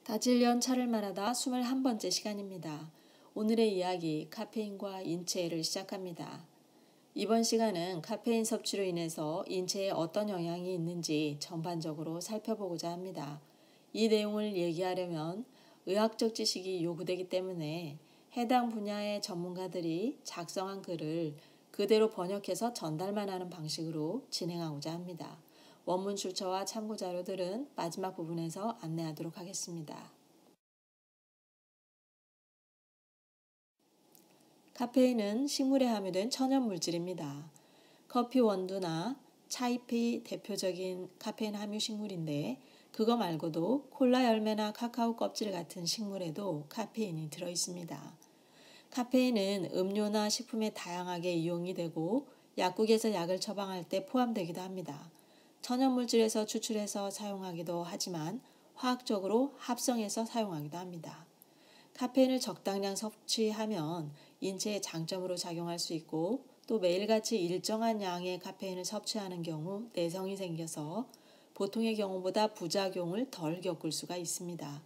다질 연차를 말하다 21번째 시간입니다. 오늘의 이야기 카페인과 인체를 시작합니다. 이번 시간은 카페인 섭취로 인해서 인체에 어떤 영향이 있는지 전반적으로 살펴보고자 합니다. 이 내용을 얘기하려면 의학적 지식이 요구되기 때문에 해당 분야의 전문가들이 작성한 글을 그대로 번역해서 전달만 하는 방식으로 진행하고자 합니다. 원문 출처와 참고 자료들은 마지막 부분에서 안내하도록 하겠습니다. 카페인은 식물에 함유된 천연물질입니다. 커피 원두나 차잎이 대표적인 카페인 함유 식물인데 그거 말고도 콜라 열매나 카카오 껍질 같은 식물에도 카페인이 들어있습니다. 카페인은 음료나 식품에 다양하게 이용이 되고 약국에서 약을 처방할 때 포함되기도 합니다. 천연물질에서 추출해서 사용하기도 하지만 화학적으로 합성해서 사용하기도 합니다. 카페인을 적당량 섭취하면 인체에 장점으로 작용할 수 있고 또 매일같이 일정한 양의 카페인을 섭취하는 경우 내성이 생겨서 보통의 경우보다 부작용을 덜 겪을 수가 있습니다.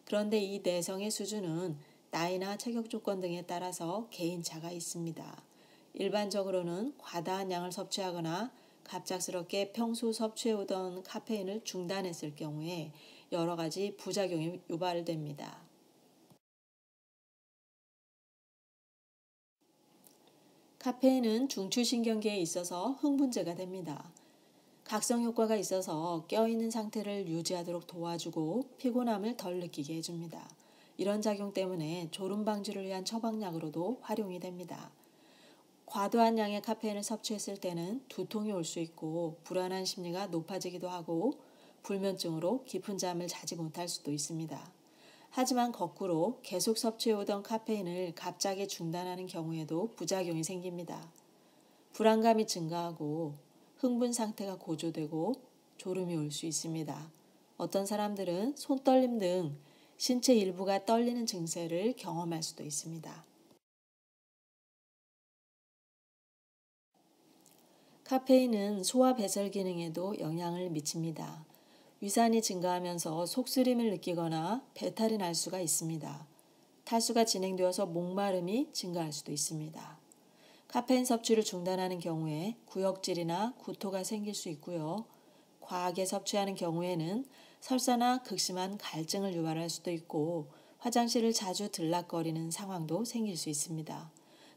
그런데 이 내성의 수준은 나이나 체격 조건 등에 따라서 개인차가 있습니다. 일반적으로는 과다한 양을 섭취하거나 갑작스럽게 평소 섭취해오던 카페인을 중단했을 경우에 여러 가지 부작용이 유발됩니다. 카페인은 중추신경계에 있어서 흥분제가 됩니다. 각성 효과가 있어서 깨어있는 상태를 유지하도록 도와주고 피곤함을 덜 느끼게 해줍니다. 이런 작용 때문에 졸음 방지를 위한 처방약으로도 활용이 됩니다. 과도한 양의 카페인을 섭취했을 때는 두통이 올 수 있고 불안한 심리가 높아지기도 하고 불면증으로 깊은 잠을 자지 못할 수도 있습니다. 하지만 거꾸로 계속 섭취해오던 카페인을 갑자기 중단하는 경우에도 부작용이 생깁니다. 불안감이 증가하고 흥분 상태가 고조되고 졸음이 올 수 있습니다. 어떤 사람들은 손떨림 등 신체 일부가 떨리는 증세를 경험할 수도 있습니다. 카페인은 소화 배설 기능에도 영향을 미칩니다. 위산이 증가하면서 속쓰림을 느끼거나 배탈이 날 수가 있습니다. 탈수가 진행되어서 목마름이 증가할 수도 있습니다. 카페인 섭취를 중단하는 경우에 구역질이나 구토가 생길 수 있고요. 과하게 섭취하는 경우에는 설사나 극심한 갈증을 유발할 수도 있고 화장실을 자주 들락거리는 상황도 생길 수 있습니다.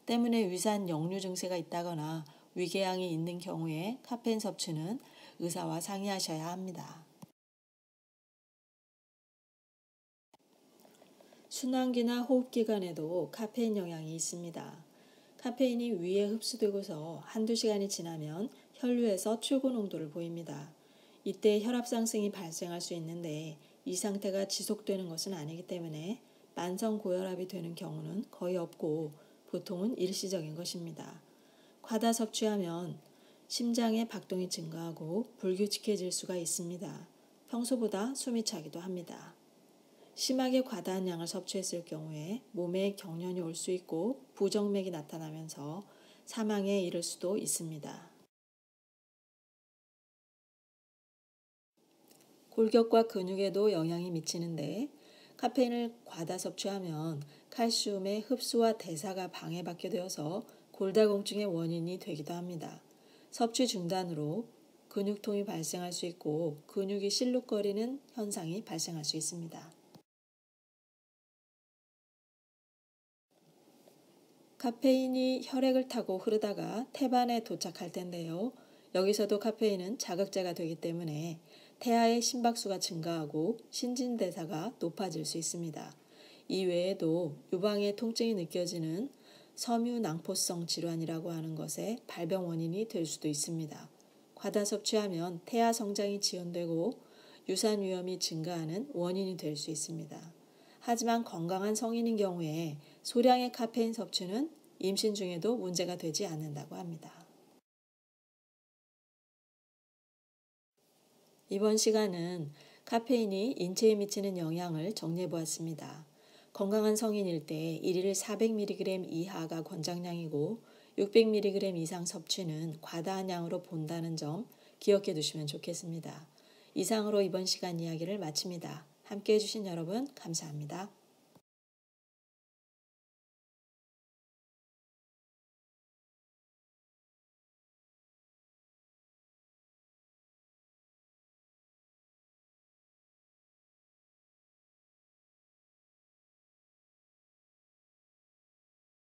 때문에 위산 역류 증세가 있다거나 위궤양이 있는 경우에 카페인 섭취는 의사와 상의하셔야 합니다. 순환기나 호흡기관에도 카페인 영향이 있습니다. 카페인이 위에 흡수되고서 한두 시간이 지나면 혈류에서 최고 농도를 보입니다. 이때 혈압 상승이 발생할 수 있는데 이 상태가 지속되는 것은 아니기 때문에 만성 고혈압이 되는 경우는 거의 없고 보통은 일시적인 것입니다. 과다 섭취하면 심장의 박동이 증가하고 불규칙해질 수가 있습니다. 평소보다 숨이 차기도 합니다. 심하게 과다한 양을 섭취했을 경우에 몸에 경련이 올 수 있고 부정맥이 나타나면서 사망에 이를 수도 있습니다. 골격과 근육에도 영향이 미치는데 카페인을 과다 섭취하면 칼슘의 흡수와 대사가 방해받게 되어서 골다공증의 원인이 되기도 합니다. 섭취 중단으로 근육통이 발생할 수 있고 근육이 실룩거리는 현상이 발생할 수 있습니다. 카페인이 혈액을 타고 흐르다가 태반에 도착할 텐데요. 여기서도 카페인은 자극제가 되기 때문에 태아의 심박수가 증가하고 신진대사가 높아질 수 있습니다. 이 외에도 유방의 통증이 느껴지는 섬유낭포성 질환이라고 하는 것의 발병 원인이 될 수도 있습니다. 과다 섭취하면 태아 성장이 지연되고 유산 위험이 증가하는 원인이 될 수 있습니다. 하지만 건강한 성인인 경우에 소량의 카페인 섭취는 임신 중에도 문제가 되지 않는다고 합니다. 이번 시간은 카페인이 인체에 미치는 영향을 정리해 보았습니다. 건강한 성인일 때 일일 400mg 이하가 권장량이고 600mg 이상 섭취는 과다한 양으로 본다는 점 기억해 두시면 좋겠습니다. 이상으로 이번 시간 이야기를 마칩니다. 함께 해주신 여러분 감사합니다.